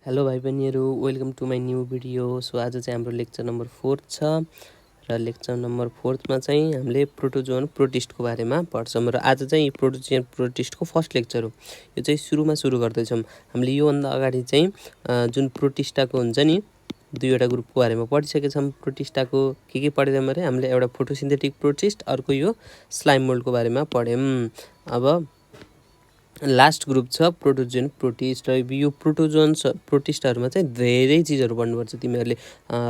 Hello भाइ बहिनीहरू, welcome to my new video. So आज चाहिँ हाम्रो लेक्चर नम्बर 4 छ र लेक्चर नम्बर 4 मा चाहिँ हामीले प्रोटोजोन प्रोटिस्टको बारेमा पढ्छौँ र आज चाहिँ प्रोटोजोन प्रोटिस्टको फर्स्ट लेक्चर हो। यो चाहिँ सुरु गर्दैछौँ। हामीले योभन्दा अगाडि चाहिँ जुन प्रोटिस्टाको हुन्छ नि दुईवटा ग्रुपको बारेमा पढिसकेका छौँ। प्रोटिस्टाको के पढेर भने हामीले एउटा फोटोसिन्थेटिक प्रोटिस्ट, अर्को यो स्लाइम मोल्डको बारेमा पढ्यौँ। अब लास्ट ग्रुप छ प्रोटोजोन प्रोटिस्ट र यो प्रोटोजोन्स प्रोटिस्टहरूमा चाहिँ धेरै चिजहरू पढ्नुपर्छ। तिमीहरूले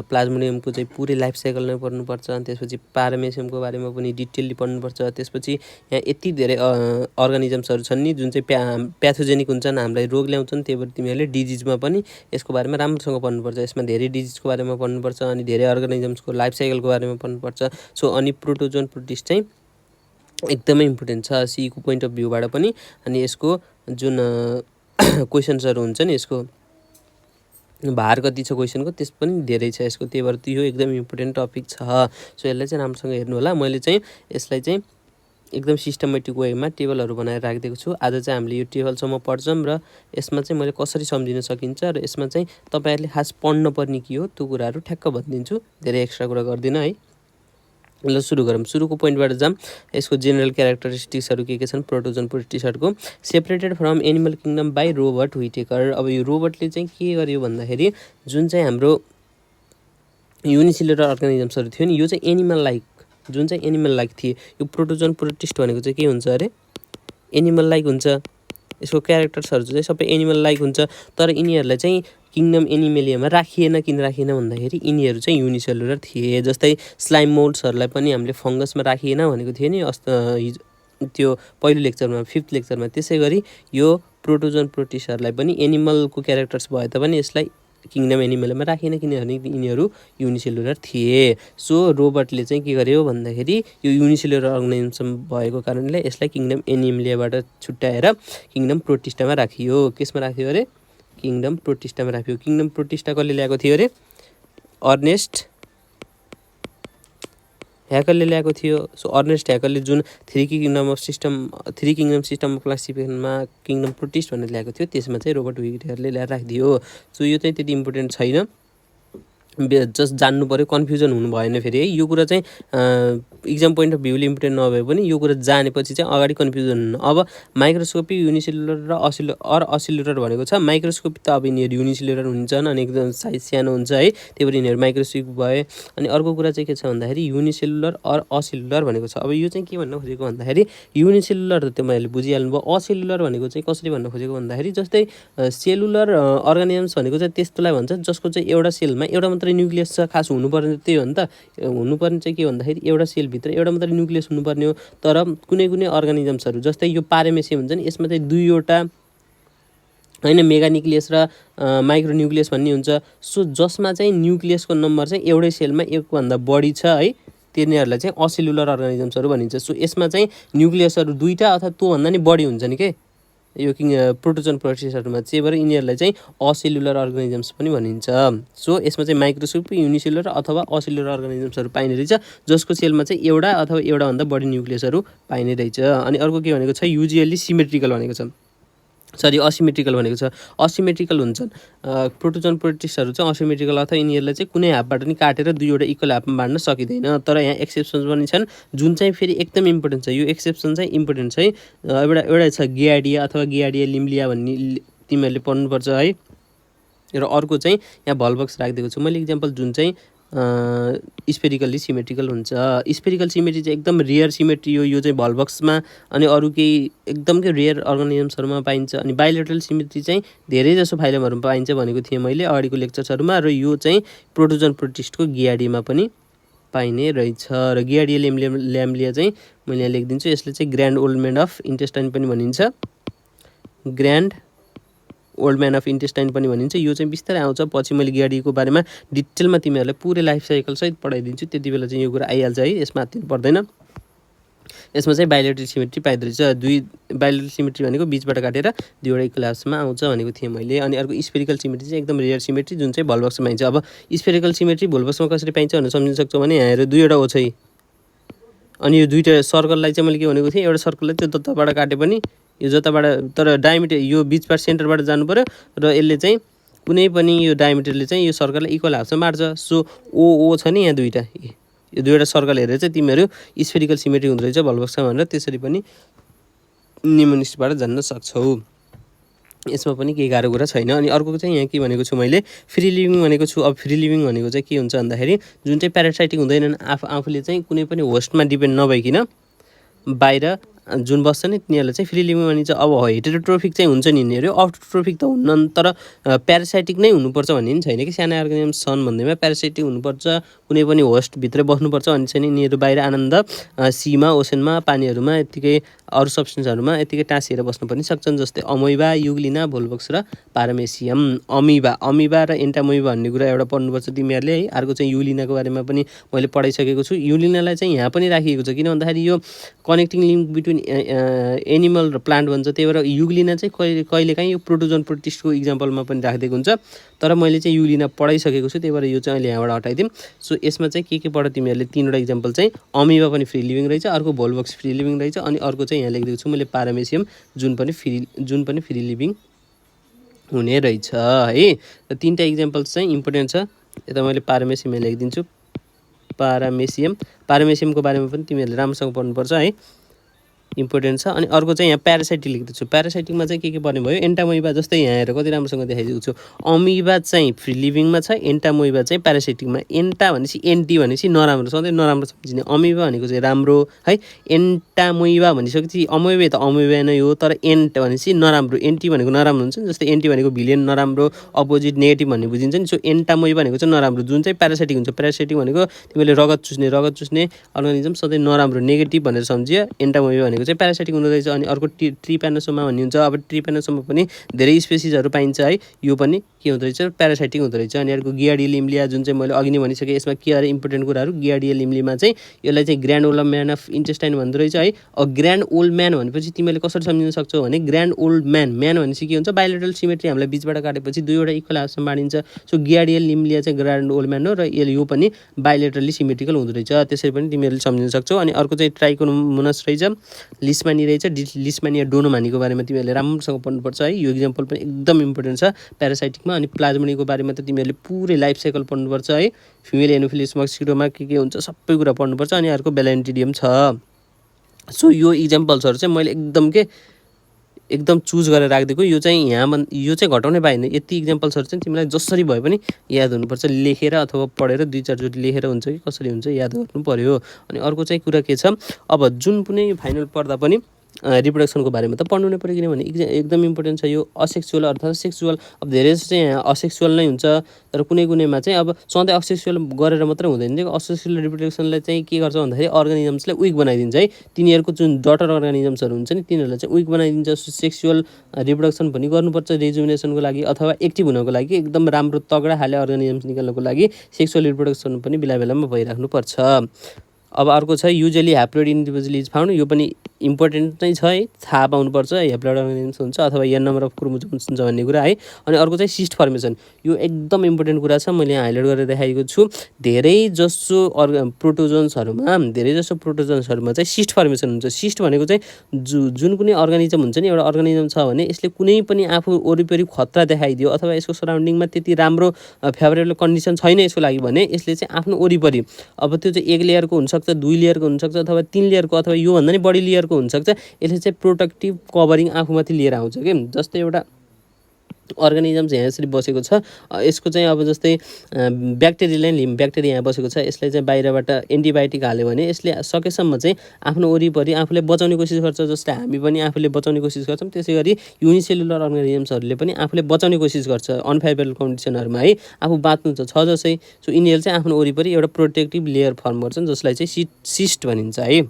प्लाज्मोडियमको चाहिँ पुरै लाइफ साइकल नै पढ्नुपर्छ। त्यसपछि पारामेसियमको बारेमा पनि डिटेलली पढ्नुपर्छ। त्यसपछि यहाँ यति धेरै अर्गानिजम्सहरू छन् नि जुन चाहिँ प्याथोजेनिक हुन्छन्, हामीलाई रोग ल्याउँछन्। त्यही भएर तिमीहरूले डिजिजमा पनि यसको बारेमा राम्रोसँग पढ्नुपर्छ। यसमा धेरै डिजिजको बारेमा पढ्नुपर्छ अनि धेरै अर्गानिजम्सको लाइफ साइकलको बारेमा पढ्नुपर्छ। सो अनि प्रोटोजोन प्रोटिस्ट चाहिँ एकदमै इम्पोर्टेन्ट छ सीको पोइन्ट अफ भ्यूबाट पनि। अनि यसको जुन क्वेसन्सहरू हुन्छ नि, यसको भार कति छ क्वेसनको त्यस पनि धेरै छ यसको। त्यही भएर यो एकदम इम्पोर्टेन्ट टपिक छ। सो यसलाई चाहिँ राम्रोसँग हेर्नु होला। मैले चाहिँ यसलाई चाहिँ एकदम सिस्टमेटिक वेमा टेबलहरू बनाएर राखिदिएको छु। आज चाहिँ हामीले यो टेबलसम्म पढ्छौँ र यसमा चाहिँ मैले कसरी सम्झिन सकिन्छ र यसमा चाहिँ तपाईँहरूले खास पढ्नुपर्ने के हो त्यो कुराहरू ठ्याक्क भनिदिन्छु। धेरै एक्स्ट्रा कुरा गर्दिनँ है। ल सुरु गरौँ। सुरुको पोइन्टबाट जाऊँ। यसको जेनरल क्यारेक्टरिस्टिक्सहरू के छन् प्रोटोजोन प्रोटिस्टहरूको। Separated from animal kingdom by Robert Whittaker. अब यो रोबर्टले चाहिँ के गर्यो भन्दाखेरि जुन चाहिँ हाम्रो युनिसेलुलर अर्गानिजम्सहरू थियो नि, यो चाहिँ एनिमल लाइक, जुन चाहिँ एनिमल लाइक थिए। यो प्रोटोजोन प्रोटिस्ट भनेको चाहिँ के हुन्छ अरे, एनिमल लाइक हुन्छ। यसको क्यारेक्टर्सहरू चाहिँ सबै एनिमल लाइक हुन्छ। तर यिनीहरूलाई चाहिँ किङडम एनिमेलियामा राखिएन। किन राखिएन भन्दाखेरि यिनीहरू चाहिँ युनिसेलुलर थिए। जस्तै स्लाइम मोल्ड्सहरूलाई पनि हामीले फङ्गसमा राखिएन भनेको थियो नि त्यो पहिलो लेक्चरमा, 5th लेक्चरमा। त्यसै गरी यो प्रोटोजोन प्रोटिस्टहरूलाई पनि एनिमलको क्यारेक्टर्स भए तापनि यसलाई किङडम एनिमलमा राखिएन किनभने यिनीहरू युनिसेलुलर थिए। सो रोबर्टले चाहिँ के गर्यो भन्दाखेरि यो युनिसेलुलर अर्गानिजम भएको कारणले यसलाई किङडम एनिमलियाबाट छुट्याएर किङडम प्रोटिस्टामा राखियो। केसमा राखियो अरे, किङडम प्रोटिस्टामा राखियो। किङडम प्रोटिस्टा कसले ल्याएको थियो अरे, अर्नेस्ट ह्याकरले ल्याएको थियो। सो अर्नेस्ट ह्याकरले जुन थ्री किङडम सिस्टम अफ क्लासिफिकेसनमा किङडम प्रोटिस्ट भनेर ल्याएको थियो त्यसमा चाहिँ रोबर्ट व्हिटेकरले ल्याएर राखिदियो। सो यो चाहिँ त्यति इम्पोर्टेन्ट छैन, जस्ट जान्नु पऱ्यो, कन्फ्युजन हुनु भएन फेरि है। यो कुरा चाहिँ इक्जाम पोइन्ट अफ भ्यूले इम्पोर्टेन्ट नभए पनि यो कुरा जानेपछि चाहिँ अगाडि कन्फ्युजन हुनु। अब माइक्रोस्कोपी युनिसेलुलर र असिलुलर भनेको छ। माइक्रोस्कोपी त अब यिनीहरू युनिसेलुलर हुन्छन् अनि एकदम साइज सानो हुन्छ है, त्यही भएर यिनीहरू माइक्रोस्कोप भए। अनि अर्को कुरा चाहिँ के छ भन्दाखेरि युनिसेलुलर असिलुलर भनेको छ। अब यो चाहिँ के भन्न खोजेको भन्दाखेरि युनिसेलुलर त त्यो मैले बुझिहाल्नु भयो। असिलुलर भनेको चाहिँ कसरी भन्न खोजेको भन्दाखेरि जस्तै सेलुलर अर्गानिजम्स भनेको चाहिँ त्यस्तोलाई भन्छ जसको चाहिँ एउटा सेलमा एउटा मात्रै न्युक्लियस छ। खास हुनुपर्ने त्यही हो नि त। हुनुपर्ने चाहिँ के भन्दाखेरि एउटा सेलभित्र एउटा मात्रै न्युक्लियस हुनुपर्ने हो। तर कुनै अर्गानिजम्सहरू जस्तै यो पारामेसियम हुन्छ नि, यसमा चाहिँ दुईवटा होइन मेगा न्युक्लियस र माइक्रो न्युक्लियस भन्ने हुन्छ। सो जसमा चाहिँ न्युक्लियसको नम्बर चाहिँ एउटै सेलमा एकभन्दा बढी छ है, तिनीहरूलाई चाहिँ असिलुलर अर्गानिजम्सहरू भनिन्छ। सो यसमा चाहिँ न्युक्लियसहरू दुईवटा अथवा त्योभन्दा नि बढी हुन्छ नि के यो प्रोटोजोन प्रोटिस्टहरूमा। त्यही भएर यिनीहरूलाई चाहिँ असिलुलर अर्गानिजम्स पनि भनिन्छ। सो यसमा चाहिँ माइक्रोस्कोपी युनिसेलुलर अथवा असिलुलर अर्गानिजम्सहरू पाइने रहेछ जसको सेलमा चाहिँ एउटा अथवा एउटाभन्दा बढी न्युक्लियसहरू पाइने रहेछ। अनि अर्को के भनेको छ, युजुअली सिमेट्रिकल भनेको छ, सरी असिमेट्रिकल भनेको छ। असिमेट्रिकल हुन्छन् प्रोटोजोन प्रोटिस्टहरू चाहिँ असिमेट्रिकल, अथवा यिनीहरूलाई चाहिँ कुनै हाफबाट नि काटेर दुईवटा इक्वल हाफमा बाँड्न सकिँदैन। तर यहाँ एक्सेप्सन्स पनि छन् जुन चाहिँ फेरि एकदम इम्पोर्टेन्ट छ। यो एक्सेप्सन चाहिँ इम्पोर्टेन्ट छ है। एउटा छ गियाडिया अथवा गियाडिया लिम्लिया भन्ने तिमीहरूले पढ्नुपर्छ है। र अर्को चाहिँ यहाँ भल्बक्स राखिदिएको छु मैले इक्जाम्पल, जुन चाहिँ स्पेरिकल्ली सिमेट्रिकल हुन्छ। स्पेरिकल सिमेट्री चाहिँ एकदम रेयर सिमेट्री हो। यो चाहिँ भल्बक्समा अनि अरू केही एकदम के रेयर अर्गानिजम्सहरूमा पाइन्छ। अनि बाइलेटरल सिमेट्री चाहिँ धेरै जसो फाइलमहरूमा पाइन्छ भनेको थिएँ मैले अगाडिको लेक्चर्सहरूमा। र यो चाहिँ प्रोटोजोन प्रोटिस्टको गियाडीमा पनि पाइने रहेछ। र गियाडिया ल्याम्लिया चाहिँ मैले यहाँ लेखिदिन्छु। यसले चाहिँ grand old man of intestine पनि भनिन्छ, grand old man of intestine पनि भनिन्छ। यो चाहिँ बिस्तारै आउँछ, पछि मैले गियाडीको बारेमा डिटेलमा तिमीहरूलाई पुरै लाइफ साइकल सहित पढाइदिन्छु। त्यति बेला चाहिँ यो कुरा आइहाल्छ है, यसमा हात्तिनु पर्दैन। यसमा चाहिँ बाइलेटरल सिमेट्री पाइदो रहेछ। दुई बाइलेटरल सिमेट्री भनेको बिचबाट काटेर दुईवटा इक्वल हाफमा आउँछ भनेको थिएँ मैले। अनि अर्को स्पेरिकल सिमेट्री चाहिँ एकदम रेयर सिमेट्री जुन चाहिँ भल्बक्समा पाइन्छ। अब स्पेरिकल सिमेट्री भल्बक्समा कसरी पाइन्छ भनेर सम्झिन सक्छौ भने यहाँ हेर दुईवटा ओछै, अनि यो दुईवटा सर्कललाई चाहिँ मैले के भनेको थिएँ, एउटा सर्कललाई त्यो जताबाट काटे पनि यो जताबाट, तर डायमिटर यो बिचबाट सेन्टरबाट जानु पऱ्यो र यसले चाहिँ कुनै पनि यो डायमिटरले चाहिँ यो सर्कललाई इक्वल हाफमा मार्छ। सो ओ छ नि यहाँ दुईवटा, यो दुईवटा सर्कल हेरेर चाहिँ तिमीहरू स्फेरिकल सिमेट्री हुँदो रहेछ भलबक्समा भनेर त्यसरी पनि निमोनिस्टबाट जान्न सक्छौ। यसमा पनि केही गाह्रो कुरा छैन। अनि अर्को चाहिँ यहाँ के भनेको छु मैले फ्री लिभिङ भनेको छु। अब फ्री लिभिङ भनेको चाहिँ के हुन्छ भन्दाखेरि जुन चाहिँ प्यारासाइटिक हुँदैनन्, आफूले चाहिँ कुनै पनि होस्टमा डिपेन्ड नभइकन बाहिर जुन बस्छ नि तिनीहरूलाई चाहिँ फ्री लिभिङ भनिन्छ। अब हेटेरोट्रोफिक चाहिँ हुन्छ नि यिनीहरू, अटोट्रोफिक त हुन्न, तर प्यारासाइटिक नै हुनुपर्छ भन्ने पनि छैन कि साना अर्गानिजम छन् भन्दैमा प्यारासाइटिक हुनुपर्छ, कुनै पनि होस्टभित्रै बस्नुपर्छ भन्ने छैन। यिनीहरू बाहिर आनन्द सीमा, ओसनमा, पानीहरूमा, यत्तिकै अरू सब्सटेन्सहरूमा यत्तिकै टाँसिएर बस्न पनि सक्छन्। जस्तै अमोइबा, युग्लिना, भोल्बक्स र पारामेसियम। अमिबा र एन्टामोइबा भन्ने कुरा एउटा पढ्नुपर्छ तिमीहरूले है। अर्को चाहिँ युग्लिनाको बारेमा पनि मैले पढाइसकेको छु। युग्लिनालाई चाहिँ यहाँ पनि राखिएको छ किन भन्दाखेरि यो कनेक्टिङ लिङ्क बिट्विन एनिमल र प्लान्ट भन्छ, त्यही भएर युग्लिना चाहिँ कहिलेकाहीँ यो प्रोटोजोन प्रोटिस्टको इक्जाम्पलमा पनि राखिदिएको हुन्छ। तर मैले चाहिँ युग्लिना पढाइसकेको छु, त्यही भएर यो चाहिँ अहिले यहाँबाट हटाइदिउँ। सो यसमा चाहिँ के पढ तिमीहरूले तीनवटा इक्जाम्पल चाहिँ अमिबा पनि फ्री लिभिङ रहेछ, अर्को भोल्बक्स फ्री लिभिङ रहेछ, अनि अर्को चाहिँ यहाँ लेखिदिएको छु मैले पारामेसियम जुन पनि फ्री लिभिङ हुने रहेछ है। र तीनवटा इक्जाम्पल्स चाहिँ इम्पोर्टेन्ट छ। यता मैले पारामेसियम लेखिदिन्छु। पारामेसियमको बारेमा पनि तिमीहरूले राम्रोसँग पढ्नुपर्छ है, इम्पोर्टेन्ट छ। अनि अर्को चाहिँ यहाँ प्यारासाइटिक लेख्दैछु। प्यारासाइटिकमा चाहिँ के पर्ने भयो, एन्टामोइबा जस्तै यहाँ हेरेर कति राम्रोसँग देखाइदिएको छु। अमिबा चाहिँ फ्री लिभिङमा छ, एन्टामोइबा चाहिँ प्यारासाइटिकमा। एन्टा भनेपछि एन्टी भनेपछि नराम्रो, सधैँ नराम्रो सम्झिने। अमिबा भनेको चाहिँ राम्रो है। एन्टामोइबा भनिसकेपछि अमोइबा त अमोइबा नै हो, तर एन्ट भनेपछि नराम्रो, एन्टी भनेको नराम्रो हुन्छ नि। जस्तै एन्टी भनेको भिलेन, नराम्रो, अपोजिट, नेगेटिभ भन्ने बुझिन्छ नि। सो एन्टामोइबा भनेको चाहिँ नराम्रो, जुन चाहिँ प्यारासाइटिक हुन्छ। प्यारासाइटिक भनेको तिमीले रगत चुस्ने अर्गानिजम सधैँ नराम्रो, नेगेटिभ भनेर सम्झियो। एन्टामोइबा भनेको चाहिँ प्यारासाइटिक हुँदो रहेछ। अनि अर्को ट्रिप्यानोसोमा भन्ने हुन्छ। अब ट्रिप्यानोसोमा पनि धेरै स्पेसिसहरू पाइन्छ है, यो पनि के हुँदो रहेछ, प्यारासाइटिक हुँदो रहेछ। अनि अर्को गियाडिया लिम्लिया जुन चाहिँ मैले अघि नै भनिसकेँ। यसमा के अरे इम्पोर्टेन्ट कुराहरू, गियाडिया लिम्लिमा चाहिँ यसलाई चाहिँ grand old man of intestine भन्दो रहेछ है। अब ग्रान्ड ओल्ड म्यान भनेपछि तिमीले कसरी सम्झिन सक्छौ भने ग्रान्ड ओल्ड म्यान भनेपछि के हुन्छ, बायोलेटरल सिमेट्री हामीलाई बिचबाट काटेपछि दुईवटा इक्वल हाफमा बाँडिन्छ। सो गियाडिया लिम्लिया चाहिँ ग्रान्ड ओल्ड म्यान हो र यो पनि बायोलेटरली सिमेट्रिकल हुँदो रहेछ, त्यसरी पनि तिमीहरूले सम्झिन सक्छौ। अनि अर्को चाहिँ ट्राइकोमोनस रहेछ, लिस्मानी रहेछ, लिस्मानिया डोनोमानीको बारेमा तिमीहरूले राम्रोसँग पढ्नुपर्छ है। यो इक्जाम्पल पनि एकदम इम्पोर्टेन्ट छ प्यारासाइटिकमा। अनि प्लाज्मोनियाको बारेमा त तिमीहरूले पुरै लाइफ साइकल पढ्नुपर्छ है। फिमेल एनोफिलिस मस्किटोमा के हुन्छ सबै कुरा पढ्नुपर्छ। अनि अर्को बेलान्टिडियम छ। सो यो इक्जाम्पल्सहरू चाहिँ मैले एकदम चुज गरेर राखिदिएको। यो चाहिँ घटाउनै पाएन। यति इक्जाम्पल्सहरू चाहिँ तिमीलाई जसरी भए पनि याद हुनुपर्छ, लेखेर अथवा पढेर 2-4 चोटि लेखेर हुन्छ कि कसरी हुन्छ याद गर्नु पर्यो। अनि अर्को चाहिँ कुरा के छ, अब जुन कुनै फाइनल पढ्दा पनि रिप्रोडक्सनको बारेमा त पढ्नु नै पऱ्यो, किनभने एकदम इम्पोर्टेन्ट छ यो। असेक्सुअल अर्थात् सेक्सुअल, अब धेरै जस्तो चाहिँ यहाँ असेक्सुअल नै हुन्छ, तर कुनैमा चाहिँ अब सधैँ असेक्सुअल गरेर मात्रै हुँदैन थियो। असेक्सुअल रिप्रोडक्सनलाई चाहिँ के गर्छ भन्दाखेरि अर्गानिजम्सलाई विक बनाइदिन्छ है। तिनीहरूको जुन डटर अर्गानिजम्सहरू हुन्छ नि तिनीहरूलाई चाहिँ विक बनाइदिन्छ। सेक्सुअल रिप्रोडक्सन पनि गर्नुपर्छ रिजुमिनेसनको लागि अथवा एक्टिभ हुनको लागि, एकदम राम्रो तगडा खाले अर्गानिजम्स निकाल्नको लागि सेक्सुअल रिप्रोडक्सन पनि बेला भइराख्नुपर्छ। अब अर्को छ usually haploid individual is found, यो पनि इम्पोर्टेन्ट नै छ है, थाहा पाउनुपर्छ ह्याप्लोइड अर्गानिजम्स हुन्छ अथवा एन नम्बर अफ क्रोमोजोम्स हुन्छ भन्ने कुरा है। अनि अर्को चाहिँ सिस्ट फर्मेसन, यो एकदम इम्पोर्टेन्ट कुरा छ, मैले हाइलाइट गरेर देखाएको छु। धेरै जसो प्रोटोजोन्सहरूमा चाहिँ सिस्ट फर्मेसन हुन्छ। सिस्ट भनेको चाहिँ जुन कुनै अर्गानिजम हुन्छ नि, एउटा अर्गानिजम छ भने यसले कुनै पनि आफू वरिपरि खतरा देखाइदियो अथवा यसको सराउन्डिङमा त्यति राम्रो फेभरेबल कन्डिसन छैन यसको लागि भने यसले चाहिँ आफ्नो वरिपरि, अब त्यो चाहिँ 1 लेयरको हुनसक्छ, 2 लेयरको हुनसक्छ अथवा 3 लेयरको अथवा योभन्दा नि बढी लेयरको हुनसक्छ। यसले चाहिँ प्रोटेक्टिभ कभरिङ आफूमाथि लिएर आउँछ कि जस्तै एउटा अर्गानिजम चाहिँ यहाँ यसरी बसेको छ, यसको चाहिँ अब जस्तै ब्याक्टेरियालाई लिम, ब्याक्टेरिया यहाँ बसेको छ, यसलाई चाहिँ बाहिरबाट एन्टिबायोटिक हाल्यो भने यसले सकेसम्म चाहिँ आफ्नो वरिपरि आफूले बचाउने कोसिस गर्छ। जस्तै हामी पनि आफूले बचाउने कोसिस गर्छौँ, त्यसै गरी युनिसेलुलर अर्गानिजम्सहरूले पनि आफूले बचाउने कोसिस गर्छ अनफेभरेबल कन्डिसनहरूमा है, आफू बाँच्नु छ जसै। सो यिनीहरूले चाहिँ आफ्नो वरिपरि एउटा प्रोटेक्टिभ लेयर फर्म गर्छन् जसलाई चाहिँ सिस्ट भनिन्छ है।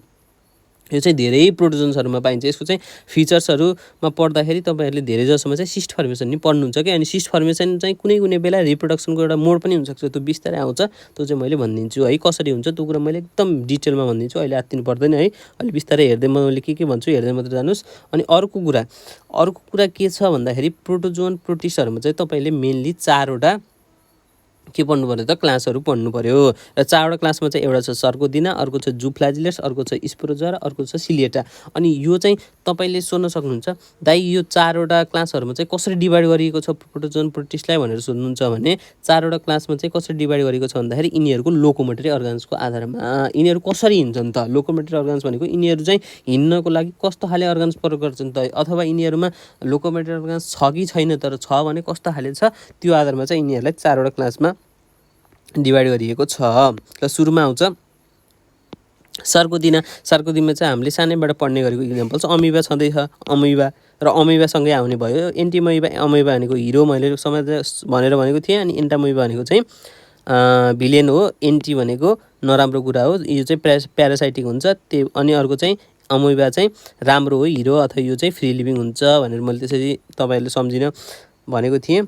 यो चाहिँ धेरै प्रोटोजोन्सहरूमा पाइन्छ। यसको चाहिँ फिचर्सहरूमा पढ्दाखेरि तपाईँहरूले धेरै जसोमा चाहिँ सिस्ट फर्मेसन नि पढ्नुहुन्छ कि। अनि सिस्ट फर्मेसन चाहिँ कुनै बेला रिप्रोडक्सनको एउटा मोड पनि हुनसक्छ, त्यो बिस्तारै आउँछ, त्यो चाहिँ मैले भनिदिन्छु है कसरी हुन्छ त्यो कुरा मैले एकदम डिटेलमा भनिदिन्छु। अहिले आत्तिनु पर्दैन है, अहिले बिस्तारै हेर्दै मैले के भन्छु हेर्दै मात्रै जानुहोस्। अनि अर्को कुरा के छ भन्दाखेरि प्रोटोजोन प्रोटिस्टहरूमा चाहिँ तपाईँले मेनली 4वटा के पढ्नु पर्यो त क्लासहरू पढ्नु पर्यो र 4वटा क्लासमा चाहिँ एउटा छ सर्कोदिना, अर्को छ जुफ्लाजिलेट्स, अर्को छ स्पोरोजोआ र अर्को छ सिलिएटा। अनि यो चाहिँ तपाईँले सोध्न सक्नुहुन्छ दाइ यो 4वटा क्लासहरूमा चाहिँ कसरी डिभाइड गरिएको छ प्रोटोजोन प्रोटिस्टलाई भनेर सोध्नुहुन्छ भने 4वटा क्लासमा चाहिँ कसरी डिभाइड गरिएको छ भन्दाखेरि यिनीहरूको लोकोमोटरी अर्गान्सको आधारमा यिनीहरू कसरी हिँड्छन् त। लोकोमोटरी अर्गान्स भनेको यिनीहरू चाहिँ हिँड्नको लागि कस्तो खाले अर्गान्स प्रयोग गर्छन् त, अथवा यिनीहरूमा लोकोमोटरी अर्गान्स छ कि छैन, तर छ भने कस्तो खाले छ, त्यो आधारमा चाहिँ यिनीहरूलाई 4वटा क्लासमा डिभाइड गरिएको छ। र सुरुमा आउँछ सर्कोदिना। सर्कोदिनमा चाहिँ हामीले सानैबाट पढ्ने गरेको इक्जाम्पल छ अमिबा छँदैछ, अमिबा र अमिबासँगै आउने भयो एन्टिमोइबा। अमिबा भनेको हिरो मैले भनेर भनेको थिएँ, अनि एन्टामोइबा भनेको चाहिँ भिलेन हो, एन्टी भनेको नराम्रो कुरा हो, यो चाहिँ प्यारासाइटिक हुन्छ। त्यो अनि अर्को चाहिँ अमिबा चाहिँ राम्रो हो, हिरो अथवा यो चाहिँ फ्री लिभिङ हुन्छ भनेर मैले त्यसरी तपाईँहरूले सम्झिन भनेको थिएँ।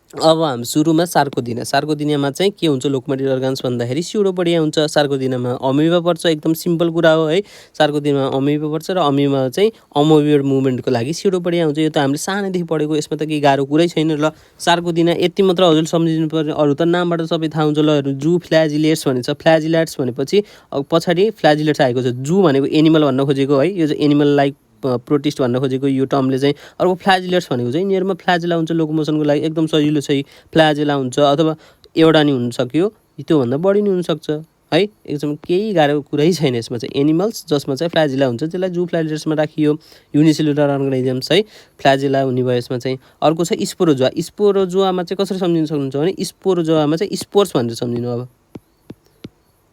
अब हामी सुरुमा सार्कोदिना। सार्कोदिनामा चाहिँ के हुन्छ लोकोमोटरी अर्गान्स भन्दाखेरि स्युडोपोडिया हुन्छ। सार्कोदिनामा अमिबा पर्छ, एकदम सिम्पल कुरा हो है। सार्कोदिनामा अमिबा पर्छ र अमिबा चाहिँ अमोबियोड मुभमेन्टको लागि स्युडोपोडिया हुन्छ। यो त हामीले सानैदेखि पढेको, यसमा त केही गाह्रो कुरै छैन। ल सार्कोदिना यति मात्र हजुर सम्झिनु पर्ने, अरू त नामबाट सबै थाहा हुन्छ। ल जु फ्ल्याजिलेट्स भनिन्छ। फ्ल्याजिलेट्स भनेपछि पछाडि फ्ल्याजिलेट्स आएको छ। जु भनेको एनिमल भन्न खोजेको है, यो चाहिँ एनिमल लाइक प्रोटिस्ट भन्न खोजेको यो टर्मले चाहिँ। अर्को फ्ल्याजिलेट्स भनेको चाहिँ यिनीहरूमा फ्ल्याजिला हुन्छ, लोकोमोसनको लागि एकदम सजिलो छ। फ्ल्याजिला हुन्छ अथवा एउटा नि हुन सक्यो, त्योभन्दा बढी नि हुनसक्छ है, एकदम केही गाह्रो कुरै छैन। यसमा चाहिँ एनिमल्स जसमा चाहिँ फ्ल्याजिला हुन्छ त्यसलाई जु फ्ल्याजिलेट्समा राखियो। युनिसेलुलर अर्गानिजम्स है, फ्ल्याजिला हुने भयो यसमा चाहिँ। अर्को छ स्पोरोजोआ। स्पोरोजोआमा चाहिँ कसरी सम्झिन सक्नुहुन्छ भने स्पोरोजोआमा चाहिँ स्पोर्स भनेर सम्झिनु अब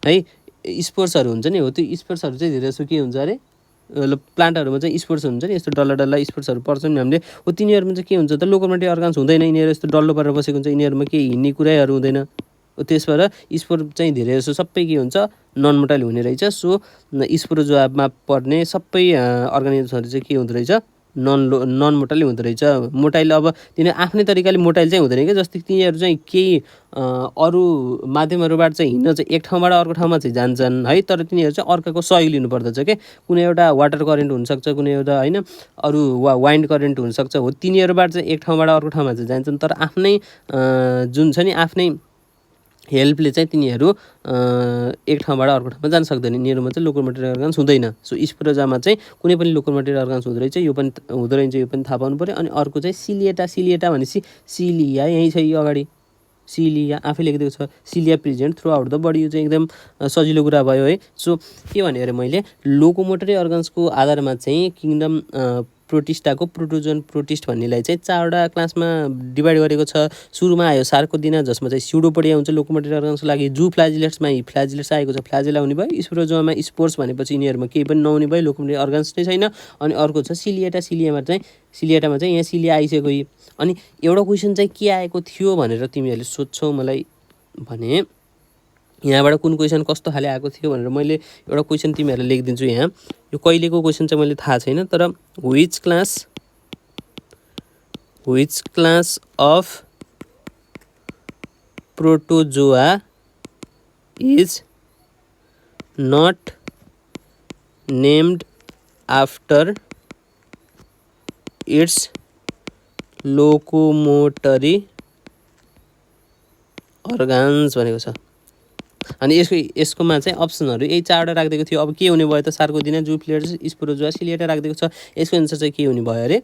है। स्पोर्सहरू हुन्छ नि, हो त्यो स्पोर्सहरू चाहिँ धेरै जस्तो के हुन्छ अरे प्लान्टहरूमा चाहिँ स्पोर्स हुन्छ नि, यस्तो डल्ला डल्ला स्पोर्सहरू पर्छ नि हामीले, हो तिनीहरूमा चाहिँ के हुन्छ त लोकोमोटरी अर्गान्स हुँदैन, यिनीहरू यस्तो डल्लो परेर बसेको हुन्छ, यिनीहरूमा केही हिँड्ने कुराहरू हुँदैन। त्यसबाट स्पोर चाहिँ धेरै जस्तो सबै के हुन्छ नन मोटाइल हुने रहेछ। सो स्पोरोजोआमा पर्ने सबै अर्गानिजम्सहरू चाहिँ के हुँदो रहेछ नन मोटाइल हुँदो रहेछ। मोटाइल अब तिनीहरू आफ्नै तरिकाले मोटाइल चाहिँ हुँदैन क्या, जस्तै तिनीहरू चाहिँ केही अरू माध्यमहरूबाट चाहिँ हिँड्न चाहिँ एक ठाउँबाट अर्को ठाउँमा चाहिँ जान्छन् है, तर तिनीहरू चाहिँ अर्काको सहयोग लिनुपर्दछ क्या। कुनै एउटा वाटर करेन्ट हुनसक्छ, कुनै एउटा होइन अरू वाइन्ड करेन्ट हुनसक्छ, हो तिनीहरूबाट चाहिँ एक ठाउँबाट अर्को ठाउँमा चाहिँ जान्छन्, तर आफ्नै जुन छ नि आफ्नै हेल्पले चाहिँ तिनीहरू एक ठाउँबाट अर्को ठाउँमा जान सक्दैन। यिनीहरूमा चाहिँ लोकोमोटरी अर्गान्स हुँदैन। सो स्पोरोजोआमा चाहिँ कुनै पनि लोकोमोटरी अर्गान्स हुँदो रहेछ, यो पनि हुँदो रहेछ, यो पनि थाहा पाउनु पऱ्यो। अनि अर्को चाहिँ सिलिएटा। सिलिएटा भनेपछि सिलिया यहीँ छ, यो अगाडि सिलिया आफै लेखिदिएको छ, cilia present throughout the body. यो चाहिँ एकदम सजिलो कुरा भयो है। सो के भने अरे मैले लोकोमोटरी अर्गान्सको आधारमा चाहिँ किङडम प्रोटिस्टाको प्रोटोजोन प्रोटिस्ट भन्नेलाई चाहिँ 4वटा क्लासमा डिभाइड गरेको छ। सुरुमा आयो सार्कोदिना जसमा चाहिँ स्युडोपोडिया हुन्छ लोकोमोटरी अर्गान्सको लागि। जु फ्ल्याजिलेट्समा फ्ल्याजिलेट्स आएको छ, फ्ल्याजिला हुने भयो। स्पोरोजोआमा स्पोर्स भनेपछि यिनीहरूमा केही पनि नहुने भयो, लोकोमोटरी अर्गान्स नै छैन। अनि अर्को छ सिलिएटा। सिलिएटामा चाहिँ यहाँ सिलिया आइसक्यो। अनि एउटा क्वेसन चाहिँ के आएको थियो भनेर तिमीहरूले सोध्छौ मलाई भने यहाँबाट कुन क्वेसन कस्तो खाले आएको थियो भनेर मैले एउटा क्वेसन तिमीहरूलाई लेखिदिन्छु यहाँ। यो कहिलेको क्वेसन चाहिँ मैले थाहा छैन, तर which class of protozoa is not named after its locomotory organs भनेको छ। अनि यसकोमा चाहिँ अप्सनहरू यही 4वटा राखिदिएको थियो। अब के हुने भयो त सार्कोदिना, जुफ्लेट्स, स्पोरोजोआ, सिलिएटा राखिदिएको छ। यसको एन्सर चाहिँ के हुने भयो अरे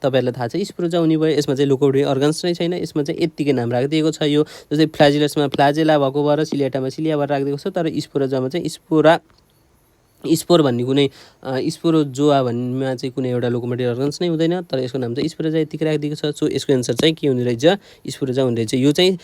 तपाईँहरूलाई थाहा छ, स्पोरोजोआ हुने भयो। यसमा चाहिँ लोकोमोटरी अर्गान्स नै छैन, यसमा चाहिँ यत्तिकै नाम राखिदिएको छ। यो जस्तै फ्ल्याजिलेट्समा फ्ल्याजिला भएको भएर सिलिएटामा सिलिया भएर राखिदिएको छ, तर स्पोरोजोआमा चाहिँ स्पोर भन्ने कुनै स्पोरोजोआ भन्नेमा चाहिँ कुनै एउटा लोकोमोटरी अर्गान्स नै हुँदैन, तर यसको नाम चाहिँ स्पोरोजोआ यतिकै राखिदिएको छ। सो यसको एन्सर चाहिँ के हुने रहेछ, स्पोरोजोआ हुने रहेछ। यो चाहिँ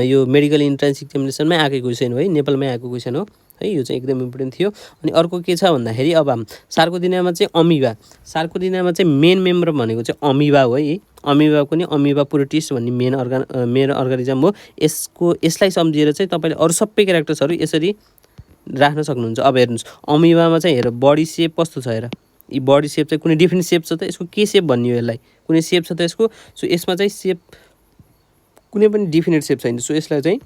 यो मेडिकल इन्ट्रान्स एक्जामिनेसनमै आएको क्वेसन हो है, नेपालमै आएको क्वेसन हो है, यो चाहिँ एकदम इम्पोर्टेन्ट थियो। अनि अर्को के छ भन्दाखेरि अब सार्कोदिनामा चाहिँ अमिबा। सार्कोदिनामा चाहिँ मेन मेम्बर भनेको चाहिँ अमिबा हो है। अमिबाको नि अमिबा प्रोटिस्ट भन्ने मेन अर्गानिजम हो। यसलाई सम्झिएर चाहिँ तपाईँले अरू सबै क्यारेक्टर्सहरू यसरी राख्न सक्नुहुन्छ। अब हेर्नुहोस् अमिबामा चाहिँ हेर बडी सेप कस्तो छ, हेर यी बडी सेप चाहिँ कुनै डिफ्रेन्ट सेप छ त, यसको के सेप भन्ने हो, यसलाई कुनै सेप छ त यसको। सो यसमा चाहिँ सेप कुनै पनि डिफिनेट सेप छैन। सो यसलाई चाहिँ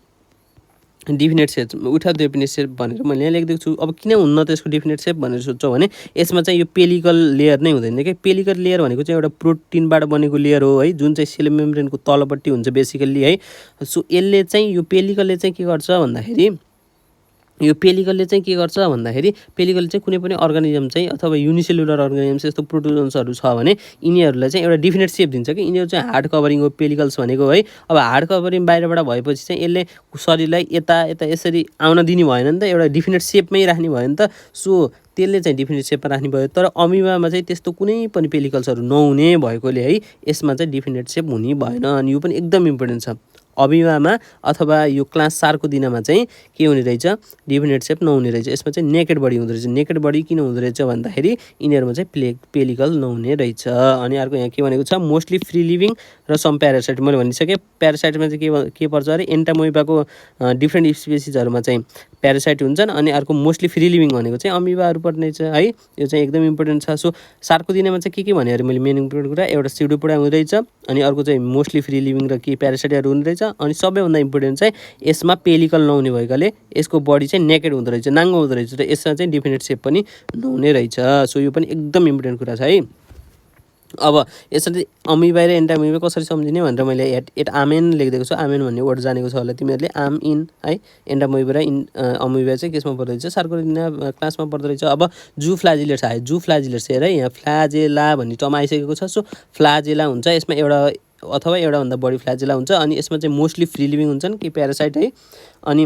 डिफिनेट सेप विथआउट डेफिनेट सेप भनेर मैले यहाँ लेखिदिएको छु। अब किन हुन्न त यसको डिफिनेट सेप भनेर सोध्छौँ भने यसमा चाहिँ यो पेलिकल लेयर नै हुँदैन क्या। पेलिकल लेयर भनेको चाहिँ एउटा प्रोटिनबाट बनेको लेयर हो है, जुन चाहिँ सेल मेम्ब्रेनको तलपट्टि हुन्छ बेसिकल्ली है। सो यसले चाहिँ यो पेलिकलले चाहिँ के गर्छ भन्दाखेरि पेलिकलले चाहिँ कुनै पनि अर्गानिजम चाहिँ अथवा युनिसेलुलर अर्गानिजम यस्तो प्रोटोजोन्सहरू छ भने यिनीहरूलाई चाहिँ एउटा डिफिनेट सेप दिन्छ कि यिनीहरू चाहिँ हार्ड कभरिङ हो पेलिकल्स भनेको है। अब हार्ड कभरिङ बाहिरबाट भएपछि चाहिँ यसले शरीरलाई यता यता यसरी आउन दिने भएन नि त, एउटा डिफिनेट सेपमै राख्ने भयो नि त। सो त्यसले चाहिँ डिफिनेट सेपमा राख्ने भयो। तर अमिबामा चाहिँ त्यस्तो कुनै पनि पेलिकल्सहरू नहुने भएकोले है यसमा चाहिँ डिफिनेट सेप हुने भएन। अनि यो पनि एकदम इम्पोर्टेन्ट छ। अमिबामा अथवा यो क्लास 4 को दिनमा चाहिँ के हुने रहेछ, डिफिनेट सेप नहुने रहेछ। यसमा चाहिँ नेकेड बडी हुँदो रहेछ। नेकेड बडी किन हुँदो रहेछ भन्दाखेरि यिनीहरूमा चाहिँ पेलिकल नहुने रहेछ। अनि अर्को यहाँ के भनेको छ, मोस्टली फ्री लिभिङ र सम प्यारासाइट। मैले भनिसकेँ प्यारासाइटमा चाहिँ के पर्छ अरे, एन्टामोइबाको डिफ्रेन्ट स्पेसिसहरूमा चाहिँ प्यारासाइट हुन्छन्। अनि अर्को मोस्टली फ्री लिभिङ भनेको चाहिँ अमिबाहरू पर्ने छ है। यो चाहिँ एकदम इम्पोर्टेन्ट छ। सो 4 को दिनमा चाहिँ के भने अरे मैले मेन इम्पोर्टेन्ट कुरा, एउटा स्युडोपोडा हुँदो रहेछ, अनि अर्को चाहिँ मोस्टली फ्री लिभिङ र के प्यारासाइटहरू हुँदो रहेछ। अनि सबैभन्दा इम्पोर्टेन्ट चाहिँ यसमा पेलिकल नहुने भएकाले यसको बडी चाहिँ नेकेड हुँदो रहेछ, नाङ्गो हुँदो रहेछ, र यसमा चाहिँ डिफिनेट सेप पनि नहुने रहेछ। सो यो पनि एकदम इम्पोर्टेन्ट कुरा छ है। अब यसरी अमिबा र एन्टामिबा कसरी सम्झिने भनेर मैले एट आमेन लेखिदिएको छु। आमेन भन्ने वर्ड जानेको छ होला तिमीहरूले, आम इन है। एन्टामोइबा र अमिबा चाहिँ केसमा पर्दो रहेछ, सार्कोनिना क्लासमा पर्दो रहेछ। अब जू फ्लाजिलेट्स आयो, जू फ्लाजिलेट्स हेर है, यहाँ फ्लाजेला भन्ने टर्म आइसकेको छ। सो फ्लाजेला हुन्छ, यसमा एउटा अथवा एउटाभन्दा बढी फ्लाजेला हुन्छ। अनि यसमा चाहिँ मोस्टली फ्री लिभिङ हुन्छन् कि प्यारासाइट है। अनि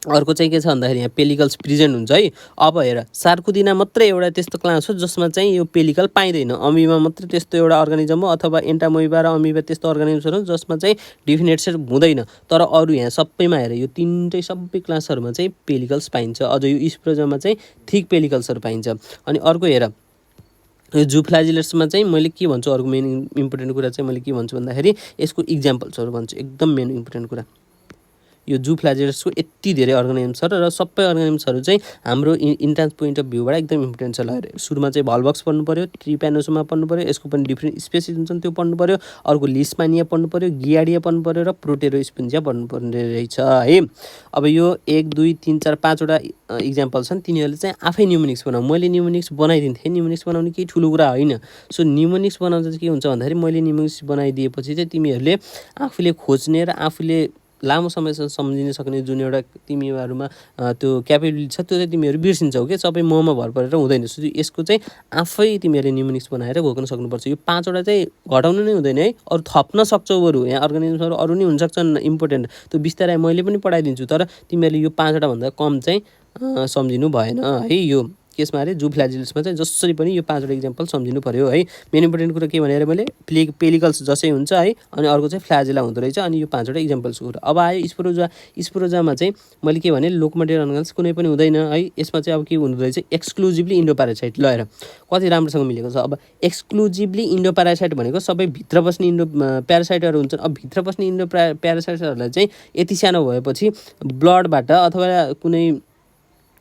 अर्को चाहिँ के छ भन्दाखेरि यहाँ पेलिकल्स प्रेजेन्ट हुन्छ है। अब हेर, सार्कोदिना मात्रै एउटा त्यस्तो क्लास हो जसमा चाहिँ यो पेलिकल पाइँदैन। अमिबा मात्रै त्यस्तो एउटा अर्गानिजम हो, अथवा एन्टामोइबा र अमिबा त्यस्तो अर्गानिजमहरू हो जसमा चाहिँ डिफिनेट सेप हुँदैन। तर अरू यहाँ सबैमा हेर, यो तिनटै सबै क्लासहरूमा चाहिँ पेलिकल्स पाइन्छ। अझ यो स्प्रोजोमा चाहिँ थिक पेलिकल्सहरू पाइन्छ। अनि अर्को हेर, यो जूफ्लाजिलेट्समा चाहिँ मैले के भन्छु, अर्को मेन इम्पोर्टेन्ट कुरा चाहिँ मैले के भन्छु भन्दाखेरि यसको इक्जाम्पल्सहरू भन्छु, एकदम मेन इम्पोर्टेन्ट कुरा। यो जूफ्लाजिलेट्सको यति धेरै अर्गानिजम छ र सबै अर्गानिजमहरू चाहिँ हाम्रो इन्ट्रान्स पोइन्ट अफ भ्यूबाट एकदम इम्पोर्टेन्ट छ। ल सुरुमा चाहिँ भल्भक्स पढ्नु पऱ्यो, ट्रिप्यानोसोमा पढ्नु पऱ्यो, यसको पनि डिफ्रेन्ट स्पेसिस हुन्छन् त्यो पढ्नु पऱ्यो। अर्को लिस्मानिया पढ्नु पऱ्यो, गियाडिया पढ्नु पऱ्यो र प्रोटेरोस्पिन्जिया पढ्नु पर्ने रहेछ है। अब यो 1 2 3 4 5वटा इक्जाम्पल छन्, तिनीहरूले चाहिँ आफै न्युमोनिक्स बनाऊ। मैले न्युमोनिक्स बनाइदिन्थेँ, न्युमोनिक्स बनाउने केही ठुलो कुरा होइन। सो न्युमोनिक्स बनाउँदा चाहिँ के हुन्छ भन्दाखेरि मैले न्युमोनिक्स बनाइदिएपछि चाहिँ तिमीहरूले आफूले खोज्ने र आफूले लामो समयसम्म सम्झिन सक्ने जुन एउटा तिमीहरूमा त्यो क्यापेबिलिटी छ त्यो चाहिँ तिमीहरू बिर्सिन्छौ के, सबै ममा भर परेर हुँदैन। सो यसको चाहिँ आफै तिमीहरूले न्युमोनिक्स बनाएर घोक्न सक्नुपर्छ। यो 5वटा चाहिँ घटाउनु नै हुँदैन है, अरू थप्न सक्छौ। बरु यहाँ अर्गानिजमहरू अरू नै हुनसक्छन् इम्पोर्टेन्ट, त्यो बिस्तारै मैले पनि पढाइदिन्छु। तर तिमीहरूले यो 5वटा भन्दा कम चाहिँ सम्झिनु भएन है। यो केसमा अरे जूफ्लाजिलेट्समा चाहिँ जसरी पनि यो 5वटा इक्जाम्पल सम्झिनु पऱ्यो है। मेन इम्पोर्टेन्ट कुरा के भनेर मैले पेलिकल्स जसै हुन्छ है। अनि अर्को चाहिँ फ्लाजेला हुँदो रहेछ। अनि यो 5वटा इक्जाम्पल्सको कुरा। अब आयो स्पोरोजामा चाहिँ मैले के भने लोकोमोटिभ अर्गानल्स कुनै पनि हुँदैन है। यसमा चाहिँ अब के हुँदो रहेछ, एक्सक्लुजिभली इन्डो प्यारासाइट। ल हेर कति राम्रोसँग मिलेको छ। अब एक्सक्लुजिभली इन्डो प्यारासाइट भनेको सबै भित्र बस्ने इन्डो प्यारासाइटहरू हुन्छन्। अब भित्र बस्ने इन्डो प्यारासाइटहरूलाई चाहिँ यति सानो भएपछि ब्लडबाट अथवा कुनै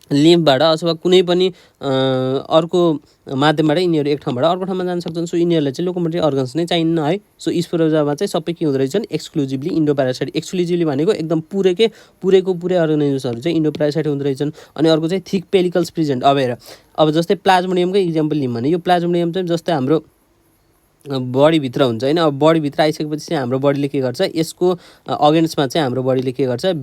लिम्फबाट अथवा कुनै पनि अर्को माध्यमबाट यिनीहरू एक ठाउँबाट अर्को ठाउँमा जान सक्छन्। सो यिनीहरूलाई चाहिँ लोकोमोटिभ अर्गन्स नै चाहिन्न है। सो स्पोरोजामा चाहिँ सबै के हुँदो रहेछन्, एक्सक्लुजिभली इन्डो प्यारासाइट। एक्सक्लुजिभली भनेको एकदम पुरैको पुरै अर्गानिजमहरू चाहिँ इन्डो प्यारासाइट हुँदो रहेछन्। अनि अर्को चाहिँ थिक पेलिकल्स प्रेजेन्ट। अब हेर, अब जस्तै प्लाज्मोडियमकै इक्जाम्पल लिउँ भने यो प्लाज्मोडियम चाहिँ जस्तै हाम्रो बडीभित्र हुन्छ होइन। अब बडीभित्र आइसकेपछि चाहिँ हाम्रो बडीले के गर्छ, यसको अगेन्स्टमा चाहिँ हाम्रो बडीले के गर्छ,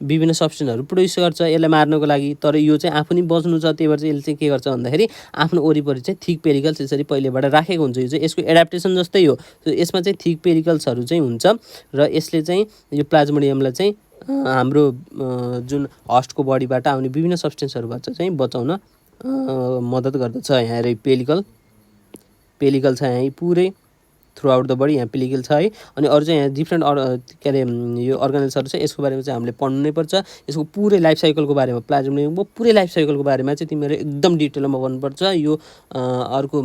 विभिन्न सब्सटेन्सहरू प्रड्युस गर्छ यसलाई मार्नको लागि। तर यो चाहिँ आफू नि बच्नु छ, त्यही भएर चाहिँ यसले चाहिँ के गर्छ भन्दाखेरि आफ्नो वरिपरि चाहिँ थिक पेरिकल्स यसरी पहिलेबाट राखेको हुन्छ। यो चाहिँ यसको एडाप्टेसन जस्तै हो। यसमा चाहिँ थिक पेरिकल्सहरू चाहिँ हुन्छ र यसले चाहिँ यो प्लाज्मोडियमलाई चाहिँ हाम्रो जुन हस्टको बडीबाट आउने विभिन्न सब्सटेन्सहरूबाट चाहिँ बचाउन मद्दत गर्दछ। यहाँ हेर पेलिकल छ यहाँ पुरै थ्रु आउट द बडी, यहाँ पेलिकल छ है। अनि अरू चाहिँ यहाँ डिफ्रेन्ट के अरे यो अर्गानल्सहरू छ, यसको बारेमा चाहिँ हामीले पढ्नु नै पर्छ। यसको पुरै लाइफ साइकलको बारेमा, प्लाज्मोडियमको पुरै लाइफ साइकलको बारेमा चाहिँ तिमीहरू एकदम डिटेलमा पढ्नुपर्छ। यो अर्को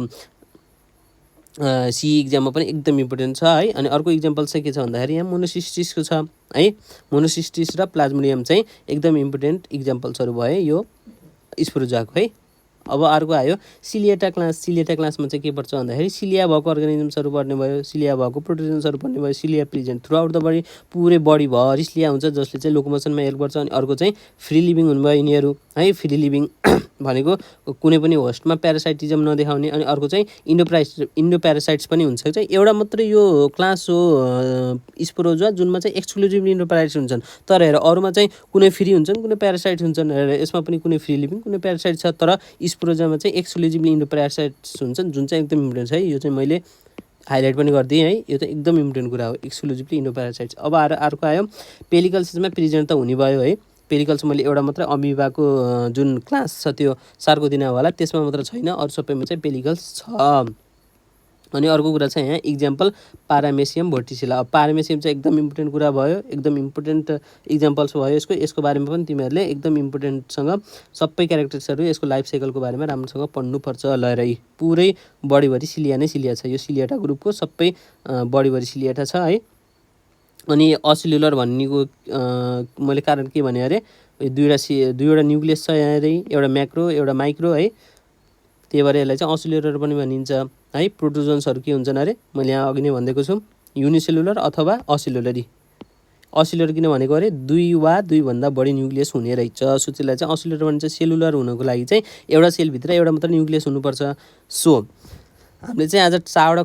सी इक्जाममा पनि एकदम इम्पोर्टेन्ट छ है। अनि अर्को इक्जाम्पल चाहिँ के छ भन्दाखेरि यहाँ मोनोसिस्टिसको छ है। मोनोसिस्टिस र प्लाज्मोडियम चाहिँ एकदम इम्पोर्टेन्ट इक्जाम्पल्सहरू भए यो स्पोरोजाको है। अब अर्को आयो सिलिएटा क्लास। सिलिएटा क्लासमा चाहिँ के पर्छ भन्दाखेरि सिलिया भएको अर्गानिजम्सहरू पर्ने भयो, सिलिया भएको प्रोटोजन्सहरू पर्ने भयो, cilia present throughout the body, पुरै बडीभरि सिलिया हुन्छ जसले चाहिँ लोकोमोसनमा हेल्प गर्छ। अनि अर्को चाहिँ फ्री लिभिङ हुनुभयो यिनीहरू है। फ्री लिभिङ भनेको कुनै पनि होस्टमा प्यारासाइटिजम नदेखाउने। अनि अर्को चाहिँ इन्डोप्यारासाइट्स पनि हुन्छ चाहिँ। एउटा मात्रै यो क्लास हो स्पोरोजोआ जुनमा चाहिँ एक्सक्लुजिभली इन्डोप्यारासाइट्स हुन्छन्, तर हेर अरूमा चाहिँ कुनै फ्री हुन्छन् कुनै प्यारासाइट्स हुन्छन्। यसमा पनि कुनै फ्री लिभिङ कुनै प्यारासाइट छ, तर स्पोरोजोआमा चाहिँ एक्सक्लुजिभली इन्डोप्यारासाइट्स हुन्छन्, जुन चाहिँ एकदम इम्पोर्टेन्ट छ है। यो चाहिँ मैले हाइलाइट पनि गरिदिएँ है, यो चाहिँ एकदम इम्पोर्टेन्ट कुरा हो, एक्सक्लुजिभली इन्डोप्यारासाइट्स। अब अर्को आयो पेलिकल्समा प्रेजेन्ट त हुने भयो है। पेरिकल्स मैले एउटा मात्रै अमिबाको जुन क्लास छ त्यो सार्कोदिना होला त्यसमा मात्र छैन, अरू सबैमा चाहिँ पेलिकल्स छ। अनि अर्को कुरा चाहिँ यहाँ इक्जाम्पल पारामेसियम भोर्टिसिला। अब पारामेसियम चाहिँ एकदम इम्पोर्टेन्ट कुरा भयो, एकदम इम्पोर्टेन्ट इक्जाम्पल्स भयो यसको बारेमा पनि तिमीहरूले एकदम इम्पोर्टेन्टसँग सबै क्यारेक्टर्सहरू यसको लाइफ साइकलको बारेमा राम्रोसँग पढ्नुपर्छ। ल पुरै बडीभरि सिलिया नै सिलिया छ, यो सिलियाटा ग्रुपको सबै बडीभरि सिलियाटा छ है। अनि असिलुलर भन्नेको मैले कारण के भने अरे दुईवटा न्युक्लियस छ यहाँ, एउटा म्याक्रो एउटा माइक्रो है, त्यही भएर यसलाई चाहिँ असिलुलर पनि भनिन्छ है। प्रोटोजन्सहरू के हुन्छन् अरे मैले यहाँ अघि नै भनिदिएको छु, युनिसेलुलर अथवा असिलुलरी। असिलुलर किन भनेको अरे दुई वा दुईभन्दा बढी न्युक्लियस हुने रहेछ, सो त्यसलाई चाहिँ असिलुलर भनिन्छ। सेलुलर हुनको लागि चाहिँ एउटा सेलभित्र एउटा मात्र न्युक्लियस हुनुपर्छ। सो हामीले चाहिँ आज 4वटा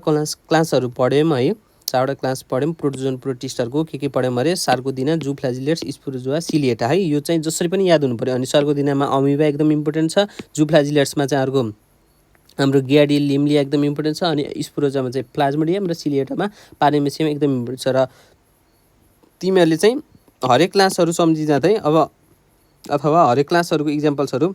क्लासहरू पढ्यौँ है, 4वटा क्लास पढ्यौँ प्रोटोजन प्रोटिस्टहरूको के पढ्यौँ अरे सार्कोदिना, जुफ्लाजिलेट्स, स्पोरोजोआ, सिलिएटा है। यो चाहिँ जसरी पनि याद हुनु पऱ्यो। अनि सार्कोदिनामा अमिबा एकदम इम्पोर्टेन्ट छ, जुफ्लाजिलेट्समा चाहिँ अर्को हाम्रो गियाडियल लिम्लिया एकदम इम्पोर्टेन्ट छ, अनि स्पोरोजोमा चाहिँ प्लाज्मोडियम र सिलिएटामा पारामेसियम एकदम इम्पोर्टेन्ट छ। र तिमीहरूले चाहिँ हरेक क्लासहरू सम्झिजाँदै अब अथवा हरेक क्लासहरूको इक्जाम्पल्सहरू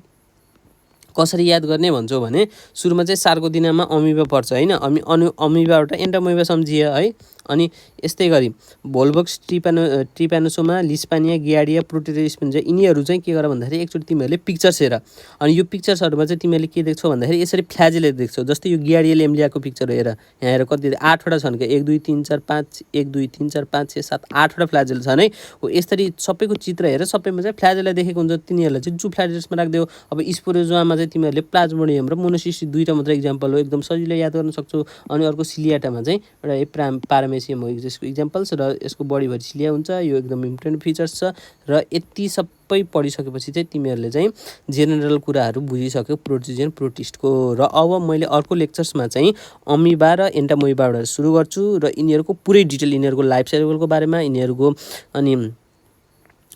कसरी याद गर्ने भन्छौ भने सुरुमा चाहिँ सार्कोदिनामा अमिबा पर्छ होइन, अमिबा एउटा एन्टामोइबा सम्झियो है। अनि यस्तै गरी भोल्भक्स ट्रिप्यानोसोमा, लिस्पानिया, गियाडिया, प्रोटेरोस्पिन्जा यिनीहरू चाहिँ के गर भन्दाखेरि एकचोटि तिमीहरूले पिक्चर्स हेर। अनि यो पिक्चर्सहरूमा चाहिँ तिमीहरूले के देख्छौ भन्दाखेरि यसरी फ्ल्याजेलेट देख्छौ। जस्तै यो गियाडियल एम्लियाको पिक्चर हेर, यहाँ हेर कति 8वटा छन् क्या, 1 2 3 4 5 1 2 3 4 5 6 7 8वटा फ्ल्याजेल छन् है। हो यसरी सबैको चित्र हेर, सबैमा चाहिँ फ्ल्याजेला देखेको हुन्छ, तिनीहरूलाई चाहिँ जुफ्लाजिलेट्समा राखिदेऊ। अब स्पोरोजोआमा चाहिँ तिमीहरूले प्लाज्मोडियम र मोनोसिस्टिस दुईवटा मात्र इक्जाम्पल हो, एकदम सजिलै याद गर्न सक्छौ। अनि अर्को सिलियाटामा चाहिँ एउटा पारामेसियम हो जसको इक्जाम्पल्स, र यसको बडीभरि सिलिया हुन्छ, यो एकदम इम्पोर्टेन्ट फिचर्स छ। र यति सबै पढिसकेपछि चाहिँ तिमीहरूले चाहिँ जेनरल कुराहरू बुझिसक्यो प्रोटोजन प्रोटिस्टको। र अब मैले अर्को लेक्चर्समा चाहिँ अमिबा र एन्टामोइबाबाट सुरु गर्छु र यिनीहरूको पुरै डिटेल, यिनीहरूको लाइफ साइकलको बारेमा, यिनीहरूको अनि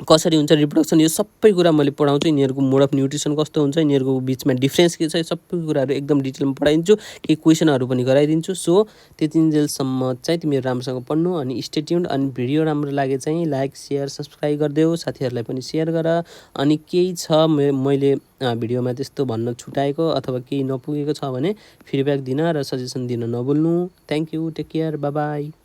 कसरी हुन्छ रिप्रोडक्सन, यो सबै कुरा मैले पढाउँछु। यिनीहरूको मोड अफ न्युट्रिसन कस्तो हुन्छ, यिनीहरूको बिचमा डिफ्रेन्स के छ, सबै कुराहरू एकदम डिटेलमा पढाइदिन्छु, केही क्वेसनहरू पनि गराइदिन्छु। सो त्यतिन्जेलसम्म चाहिँ तिमीहरू राम्रोसँग पढ्नु अनि स्टे ट्युन्ड। अनि भिडियो राम्रो लागे चाहिँ लाइक सेयर सब्सक्राइब गरिदेऊ, साथीहरूलाई पनि सेयर गर। अनि केही छ मैले भिडियोमा त्यस्तो भन्न छुटाएको अथवा केही नपुगेको छ भने फिडब्याक दिन र सजेसन दिन नभुल्नु। Thank you, take care, bye by.